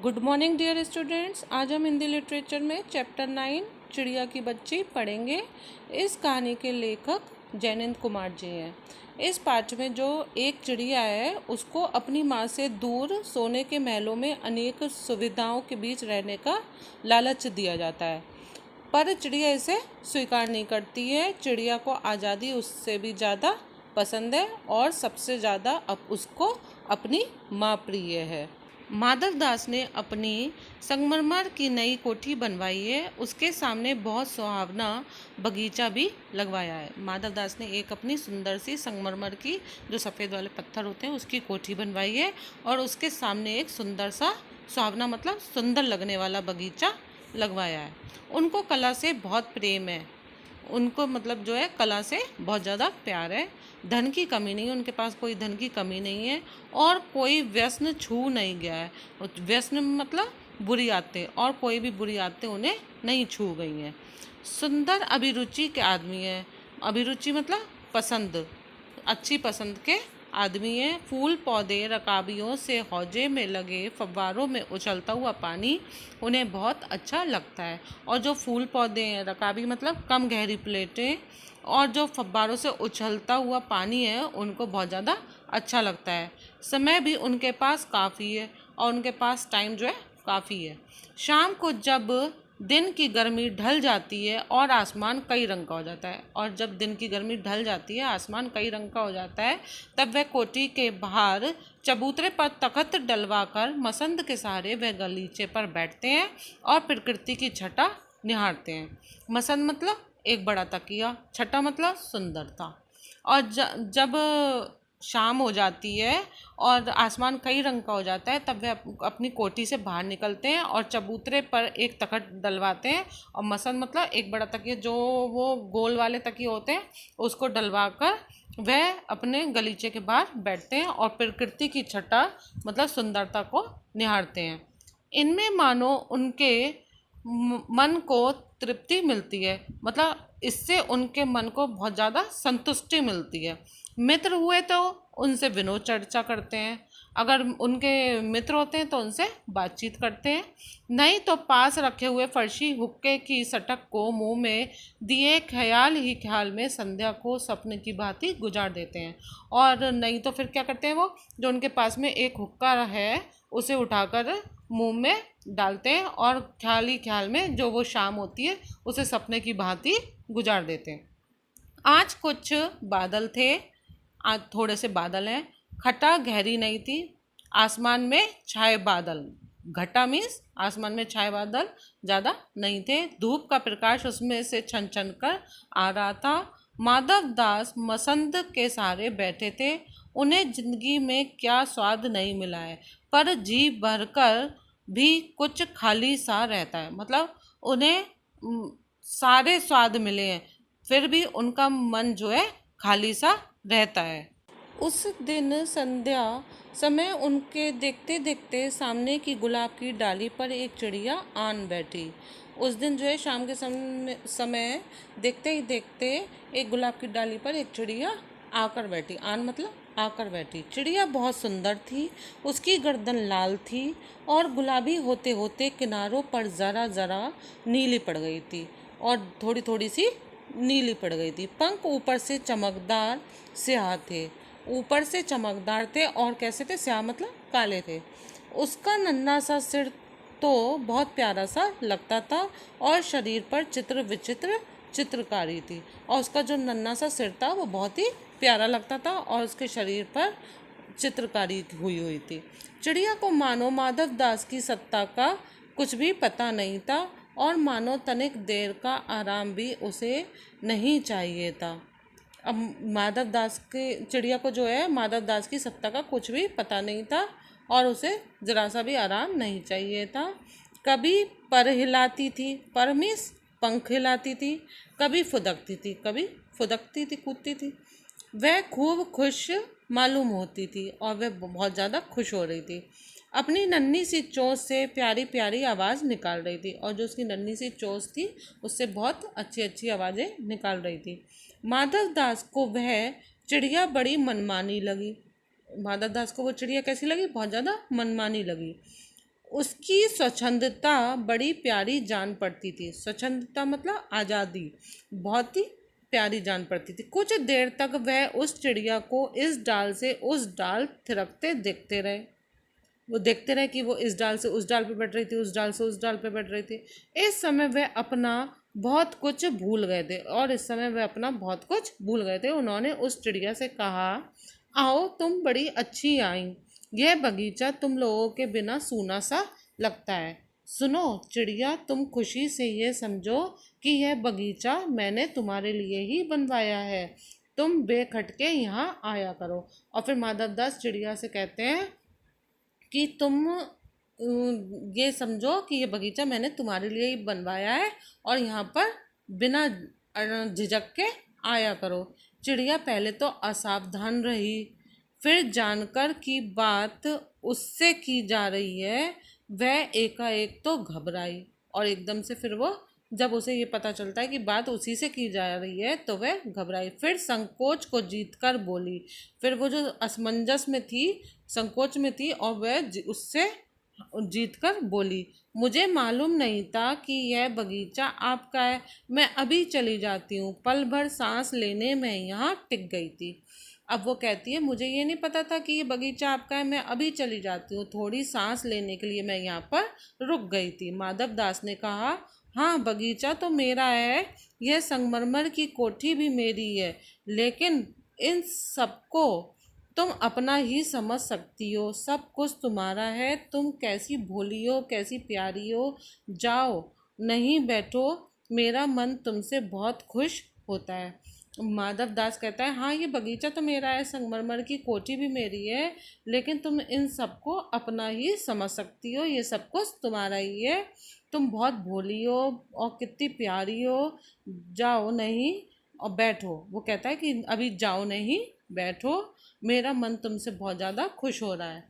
Good morning dear students. आज हम Hindi literature में चैप्टर 9 चिड़िया की बच्ची पढ़ेंगे। इस कहानी के लेखक जयनंद कुमार जी हैं। इस पाठ में जो एक चिड़िया है उसको अपनी माँ से दूर सोने के महलों में अनेक सुविधाओं के बीच रहने का लालच दिया जाता है, पर चिड़िया इसे स्वीकार नहीं करती है। चिड़िया को आज़ादी उससे भी ज़्यादा पसंद है और सबसे ज़्यादा अब उसको अपनी माँ प्रिय है। माधव दास ने अपनी संगमरमर की नई कोठी बनवाई है। उसके सामने बहुत सुहावना बगीचा भी लगवाया है। माधव दास ने एक अपनी सुंदर सी संगमरमर की, जो सफ़ेद वाले पत्थर होते हैं, उसकी कोठी बनवाई है और उसके सामने एक सुंदर सा, सुहावना मतलब सुंदर लगने वाला बगीचा लगवाया है। उनको कला से बहुत प्रेम है। उनको मतलब जो है कला से बहुत ज़्यादा प्यार है। धन की कमी नहीं है, उनके पास कोई धन की कमी नहीं है और कोई व्यसन छू नहीं गया है। व्यसन मतलब बुरी आदतें, और कोई भी बुरी आदतें उन्हें नहीं छू गई हैं। सुंदर अभिरुचि के आदमी है। अभिरुचि मतलब पसंद, अच्छी पसंद के आदमी हैं। फूल पौधे, रकाबियों से हौजे में लगे फव्वारों में उछलता हुआ पानी उन्हें बहुत अच्छा लगता है। और जो फूल पौधे हैं, रकाबी मतलब कम गहरी प्लेटें, और जो फव्वारों से उछलता हुआ पानी है उनको बहुत ज़्यादा अच्छा लगता है। समय भी उनके पास काफ़ी है और उनके पास टाइम जो है काफ़ी है। शाम को जब दिन की गर्मी ढल जाती है और आसमान कई रंग का हो जाता है, और जब दिन की गर्मी ढल जाती है, आसमान कई रंग का हो जाता है, तब वह कोठी के बाहर चबूतरे पर तख्त डलवाकर मसंद के सहारे वह गलीचे पर बैठते हैं और प्रकृति की छटा निहारते हैं। मसंद मतलब एक बड़ा तकिया, छटा मतलब सुंदरता। और जब शाम हो जाती है और आसमान कई रंग का हो जाता है, तब वे अपनी कोठी से बाहर निकलते हैं और चबूतरे पर एक तख्त डलवाते हैं। और मसंद मतलब एक बड़ा तकिया, जो वो गोल वाले तकिए होते हैं, उसको डलवा कर वह अपने गलीचे के बाहर बैठते हैं और प्रकृति की छटा मतलब सुंदरता को निहारते हैं। इनमें मानो उनके मन को तृप्ति मिलती है, मतलब इससे उनके मन को बहुत ज़्यादा संतुष्टि मिलती है। मित्र हुए तो उनसे विनोद चर्चा करते हैं, अगर उनके मित्र होते हैं तो उनसे बातचीत करते हैं, नहीं तो पास रखे हुए फर्शी हुक्के की सटक को मुंह में दिए ख्याल ही ख्याल में संध्या को सपने की भांति गुजार देते हैं। और नहीं तो फिर क्या करते हैं, वो जो उनके पास में एक हुक्का है उसे उठाकर मुंह में डालते हैं और ख्याल ही ख्याल में जो वो शाम होती है उसे सपने की भांति गुजार देते हैं। आज कुछ बादल थे, आज थोड़े से बादल हैं। घटा गहरी नहीं थी, आसमान में छाए बादल। घटा मीन्स आसमान में छाए बादल ज़्यादा नहीं थे। धूप का प्रकाश उसमें से छन छन कर आ रहा था। माधव दास मसंद के सहारे बैठे थे। उन्हें जिंदगी में क्या स्वाद नहीं मिला है, पर जी भरकर भी कुछ खाली सा रहता है। मतलब उन्हें सारे स्वाद मिले हैं, फिर भी उनका मन जो है खाली सा रहता है। उस दिन संध्या समय उनके देखते देखते सामने की गुलाब की डाली पर एक चिड़िया आन बैठी। उस दिन जो है शाम के समय देखते ही देखते एक गुलाब की डाली पर एक चिड़िया आकर बैठी। आन मतलब आकर बैठी। चिड़िया बहुत सुंदर थी। उसकी गर्दन लाल थी और गुलाबी होते होते किनारों पर ज़रा ज़रा नीली पड़ गई थी और थोड़ी थोड़ी सी नीली पड़ गई थी। पंख ऊपर से चमकदार स्याह थे, ऊपर से चमकदार थे और कैसे थे, स्याह मतलब काले थे। उसका नन्हा सा सिर तो बहुत प्यारा सा लगता था और शरीर पर चित्र विचित्र चित्रकारी थी। और उसका जो नन्हा सा सिर था वो बहुत ही प्यारा लगता था और उसके शरीर पर चित्रकारी हुई हुई थी। चिड़िया को मानो माधव दास की सत्ता का कुछ भी पता नहीं था और मानो तनिक देर का आराम भी उसे नहीं चाहिए था। अब माधव दास के, चिड़िया को जो है माधव दास की सत्ता का कुछ भी पता नहीं था और उसे ज़रा सा भी आराम नहीं चाहिए था। कभी पर हिलाती थी, पर मीन्स पंख हिलाती थी, कभी फुदकती थी, कूदती थी। वह खूब खुश मालूम होती थी और वह बहुत ज़्यादा खुश हो रही थी। अपनी नन्ही सी चोंच से प्यारी प्यारी आवाज़ निकाल रही थी, और जो उसकी नन्ही सी चोंच थी उससे बहुत अच्छी अच्छी आवाज़ें निकाल रही थी। माधव दास को वह चिड़िया बड़ी मनमानी लगी। माधव दास को वो चिड़िया कैसी लगी, बहुत ज़्यादा मनमानी लगी। उसकी स्वच्छंदता बड़ी प्यारी जान पड़ती थी। स्वच्छंदता मतलब आज़ादी, बहुत ही प्यारी जान पड़ती थी। कुछ देर तक वह उस चिड़िया को इस डाल से उस डाल थिरकते देखते रहे। वो देखते रहे कि वो इस डाल से उस डाल पे बैठ रही थी, उस डाल से उस डाल पे बैठ रही थी। इस समय वह अपना बहुत कुछ भूल गए थे, और इस समय वह अपना बहुत कुछ भूल गए थे। उन्होंने उस चिड़िया से कहा, आओ तुम बड़ी अच्छी आई, यह बगीचा तुम लोगों के बिना सूना सा लगता है। सुनो चिड़िया, तुम खुशी से ये समझो कि यह बगीचा मैंने तुम्हारे लिए ही बनवाया है। तुम बेखटके यहाँ आया करो। और फिर माधवदास चिड़िया से कहते हैं कि तुम ये समझो कि ये बगीचा मैंने तुम्हारे लिए ही बनवाया है, और यहाँ पर बिना झिझक के आया करो। चिड़िया पहले तो असावधान रही, फिर जानकर कि बात उससे की जा रही है वह एकाएक तो घबराई, और एकदम से फिर वो, जब उसे ये पता चलता है कि बात उसी से की जा रही है तो वह घबराई। फिर संकोच को जीतकर बोली। फिर वो जो असमंजस में थी, संकोच में थी, और वह उससे जीतकर बोली, मुझे मालूम नहीं था कि यह बगीचा आपका है। मैं अभी चली जाती हूँ। पल भर सांस लेने में यहाँ टिक गई थी। अब वो कहती है, मुझे ये नहीं पता था कि ये बगीचा आपका है, मैं अभी चली जाती हूँ। थोड़ी सांस लेने के लिए मैं यहाँ पर रुक गई थी। माधवदास ने कहा, हाँ बगीचा तो मेरा है, यह संगमरमर की कोठी भी मेरी है, लेकिन इन सबको तुम अपना ही समझ सकती हो। सब कुछ तुम्हारा है। तुम कैसी भोली हो, कैसी प्यारी हो। जाओ, नहीं बैठो, मेरा मन तुमसे बहुत खुश होता है। माधवदास कहता है, हाँ ये बगीचा तो मेरा है, संगमरमर की कोठी भी मेरी है, लेकिन तुम इन सबको अपना ही समझ सकती हो। ये सब कुछ तुम्हारा ही है। तुम बहुत भोली हो और कितनी प्यारी हो। जाओ नहीं और बैठो। वो कहता है कि अभी जाओ नहीं, बैठो, मेरा मन तुमसे बहुत ज़्यादा खुश हो रहा है।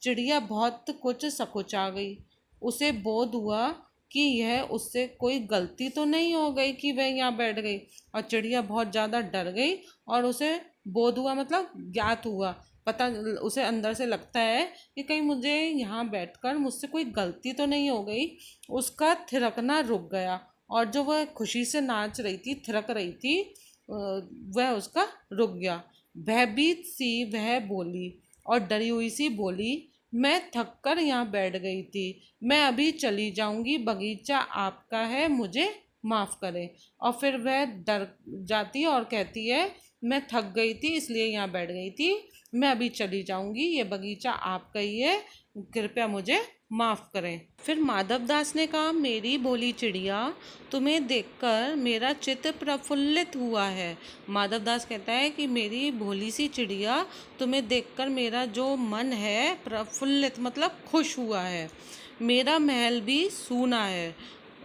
चिड़िया बहुत कुछ सकुचा गई। उसे बोध हुआ कि यह उससे कोई गलती तो नहीं हो गई कि वह यहाँ बैठ गई, और चिड़िया बहुत ज़्यादा डर गई। और उसे बोध हुआ मतलब ज्ञात हुआ, पता उसे अंदर से लगता है कि कहीं मुझे यहाँ बैठकर मुझसे कोई गलती तो नहीं हो गई। उसका थिरकना रुक गया, और जो वह खुशी से नाच रही थी, थिरक रही थी, वह उसका रुक गया। भयभीत सी वह बोली, और डरी हुई सी बोली, मैं थक कर यहाँ बैठ गई थी, मैं अभी चली जाऊंगी। बगीचा आपका है, मुझे माफ़ करें। और फिर वह डर जाती है और कहती है, मैं थक गई थी इसलिए यहाँ बैठ गई थी, मैं अभी चली जाऊंगी, ये बगीचा आपका ही है, कृपया मुझे माफ़ करें। फिर माधवदास ने कहा, मेरी भोली चिड़िया, तुम्हें देखकर मेरा चित्त प्रफुल्लित हुआ है। माधवदास कहता है कि मेरी भोली सी चिड़िया, तुम्हें देखकर मेरा जो मन है प्रफुल्लित मतलब खुश हुआ है। मेरा महल भी सूना है,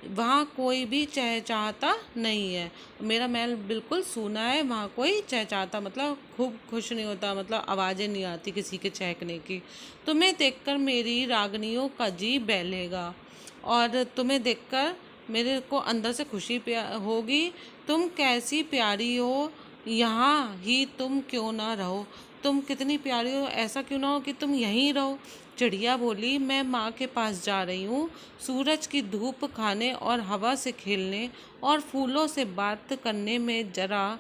वहाँ कोई भी चहचहाता नहीं है। मेरा महल बिल्कुल सूना है, वहाँ कोई चहचहाता मतलब खूब खुश नहीं होता, मतलब आवाज़ें नहीं आती किसी के चहकने की। तुम्हें देखकर मेरी रागनियों का जी बहलेगा, और तुम्हें देखकर मेरे को अंदर से खुशी होगी। तुम कैसी प्यारी हो, यहाँ ही तुम क्यों ना रहो। तुम कितनी प्यारी हो, ऐसा क्यों ना हो कि तुम यहीं रहो। चिड़िया बोली, मैं माँ के पास जा रही हूँ, सूरज की धूप खाने और हवा से खेलने और फूलों से बात करने में जरा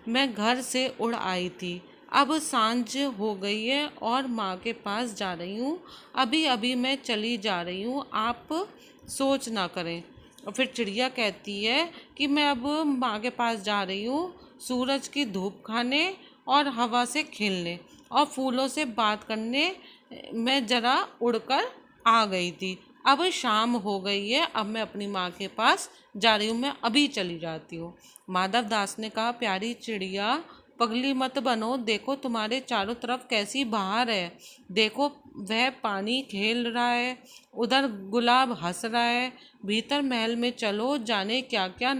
मैं घर से उड़ आई थी। अब सांझ हो गई है और माँ के पास जा रही हूँ। अभी अभी मैं चली जा रही हूँ, आप सोच ना करें। और फिर चिड़िया कहती है कि मैं अब माँ के पास जा रही हूँ, सूरज की धूप खाने और हवा से खेलने और फूलों से बात करने मैं जरा उड़कर आ गई थी। अब शाम हो गई है, अब मैं अपनी माँ के पास जा रही हूँ, मैं अभी चली जाती हूँ। माधवदास ने कहा, प्यारी चिड़िया, पगली मत बनो। देखो तुम्हारे चारों तरफ कैसी बहार है। देखो वह पानी खेल रहा है, उधर गुलाब हंस रहा है। भीतर महल में चलो, जाने क्या क्या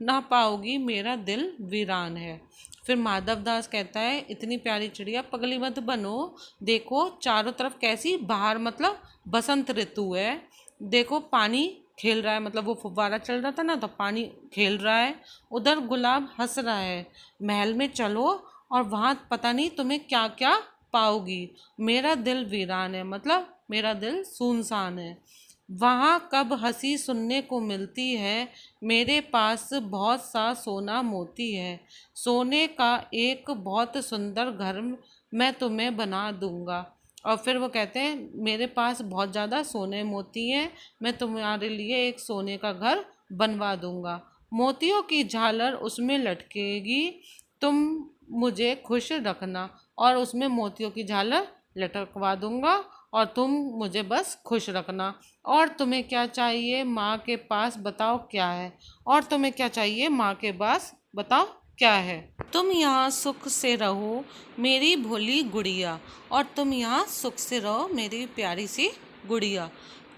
ना पाओगी, मेरा दिल वीरान है। फिर माधवदास कहता है, इतनी प्यारी चिड़िया, पगली मत बनो। देखो चारों तरफ कैसी बहार मतलब बसंत ऋतु है। देखो पानी खेल रहा है, मतलब वो फुव्वारा चल रहा था ना, तो पानी खेल रहा है, उधर गुलाब हंस रहा है। महल में चलो और वहाँ पता नहीं तुम्हें क्या क्या पाओगी। मेरा दिल वीरान है, मतलब मेरा दिल सुनसान है। वहाँ कब हंसी सुनने को मिलती है, मेरे पास बहुत सा सोना मोती है। सोने का एक बहुत सुंदर घर मैं तुम्हें बना दूंगा। और फिर वो कहते हैं मेरे पास बहुत ज़्यादा सोने मोती हैं, मैं तुम्हारे लिए एक सोने का घर बनवा दूंगा। मोतियों की झालर उसमें लटकेगी, तुम मुझे खुश रखना। और उसमें मोतियों की झालर लटकवा दूंगा और तुम मुझे बस खुश रखना। और तुम्हें क्या चाहिए माँ के पास बताओ क्या है। और तुम्हें क्या चाहिए माँ के पास बताओ क्या है। तुम यहाँ सुख से रहो मेरी भोली गुड़िया, और तुम यहाँ सुख से रहो मेरी प्यारी सी गुड़िया।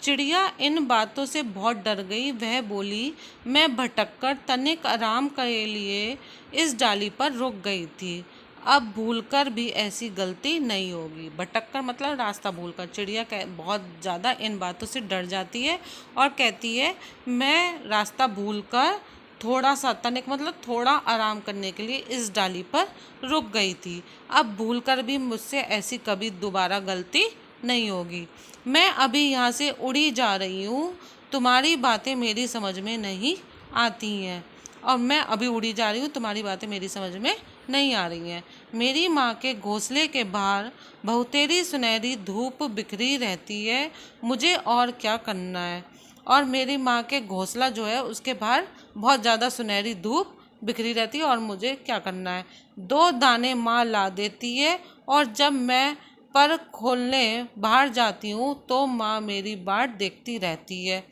चिड़िया इन बातों से बहुत डर गई। वह बोली, मैं भटककर तनिक आराम के लिए इस डाली पर रुक गई थी, अब भूलकर भी ऐसी गलती नहीं होगी। भटककर मतलब रास्ता भूलकर। चिड़िया बहुत ज़्यादा इन बातों से डर जाती है और कहती है मैं रास्ता भूलकर थोड़ा सा, तनिक मतलब थोड़ा आराम करने के लिए इस डाली पर रुक गई थी, अब भूलकर भी मुझसे ऐसी कभी दोबारा गलती नहीं होगी। मैं अभी यहाँ से उड़ी जा रही हूँ, तुम्हारी बातें मेरी समझ में नहीं आती हैं। और मैं अभी उड़ी जा रही हूँ, तुम्हारी बातें मेरी समझ में नहीं आ रही हैं। मेरी माँ के घोंसले के बाहर बहुतेरी सुनहरी धूप बिखरी रहती है, मुझे और क्या करना है। और मेरी माँ के घोंसला जो है उसके बाहर बहुत ज़्यादा सुनहरी धूप बिखरी रहती है और मुझे क्या करना है। 2 दाने माँ ला देती है और जब मैं पर खोलने बाहर जाती हूँ तो माँ मेरी बाट देखती रहती है।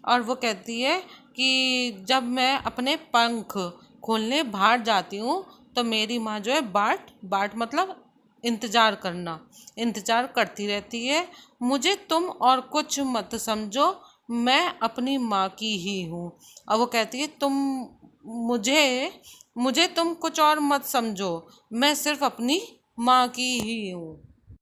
और वो कहती है कि जब मैं अपने पंख खोलने बाहर जाती हूँ तो मेरी माँ जो है बाट मतलब इंतज़ार करना, इंतज़ार करती रहती है। मुझे तुम और कुछ मत समझो, मैं अपनी माँ की ही हूँ। और वो कहती है मुझे मुझे तुम कुछ और मत समझो, मैं सिर्फ अपनी माँ की ही हूँ।